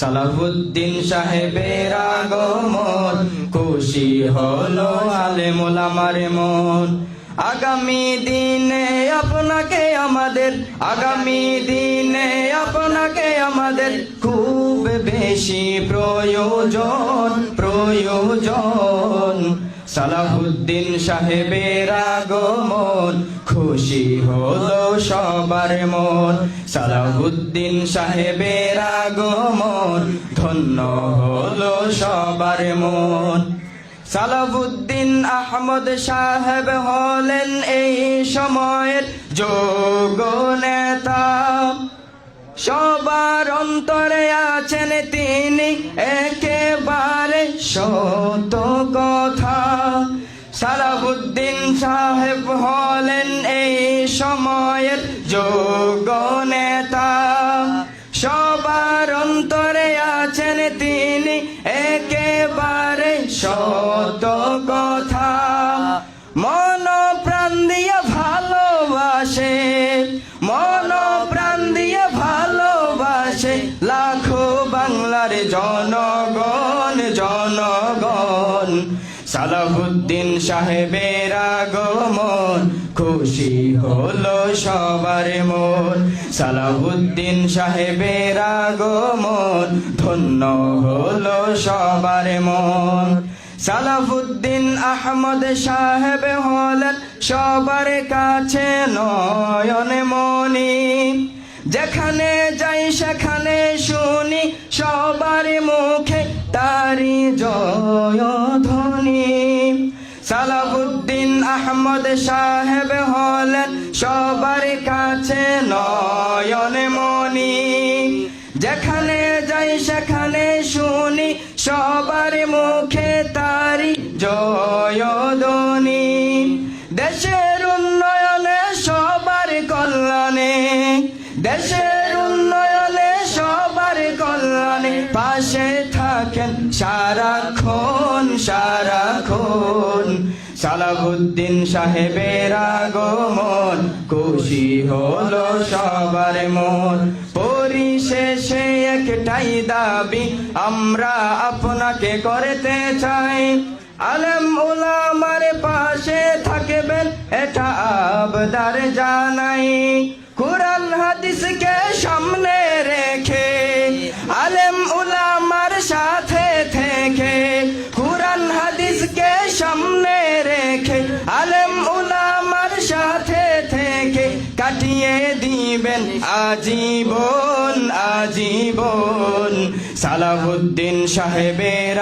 সালাহুদ্দিন সাহেবের আগমন, খুশি হলো আলেম ওলামার মন। আগামী দিনে আপনাকে আমাদের, আগামী দিনে আপনাকে আমাদের খুব বেশি প্রয়োজন, প্রয়োজন। সালাহুদ্দিন সাহেবের আগমন, খুশি হলো সবার মন। সালাহুদ্দিন সাহেবের আগমন, ধন্য হলো সবার মন। সালাহুদ্দিন আহমদ সাহেব হলেন এই সময়ের যোগ্য নেতা, সবার অন্তরে আছেন তিনি একেবারে সত্য কথা। সালাহুদ্দিন সাহেব হলেন এই সময়ের যোগ্য নেতা, সবার অন্তরে আছেন তিনি একেবারে সত্য কথা। মন প্রাণ দিয়ে ভালোবাসে, মন প্রাণ দিয়ে ভালোবাসে লাখো বাংলার জনগণ, জনগণ। সালাহুদ্দিন সাহেবের আগমন, খুশি হলো সবার মন। সালাহুদ্দিন সাহেবের আগমন, ধন্য হলো সবার মন। সালাহুদ্দিন আহমদ সাহেব হলেন সবার কাছে নয়ন মনি, যেখানে যাই সেখানে শুনি সবার মুখে তারি জয়ধ্বনি। সালাহুদ্দিন আহমদ সাহেব হলেন সবার কাছে নয়ন মনি, যেখানে যাই সেখানে শুনি সবার মুখে তারি জয়ধ্বনি। দেশের উন্নয়নে সবার কল্যাণে, দেশের উন্নয়নে সবার কল্যাণে পাশে থাকেন সারাক্ষণ, সারাক্ষণ। সালাহুদ্দিন সাহেবের আগমন, খুশি হলো সবার মন। পরিশেষে একটাই দাবি আমরা আপনাকে করতে চাই, আলেম ওলামার পাশে থাকবেন এটা আবদার জানাই। কুরআন হাদিসকে সামনে রেখে, আলেম ওলামার সাথে থেকে, কুরআন হাদিসকে সামনে রেখে, আলেম ওলামার সাথে থেকে কাটিয়ে দিবেন আজীবন, আজীবন। সালাহুদ্দিন সাহেবের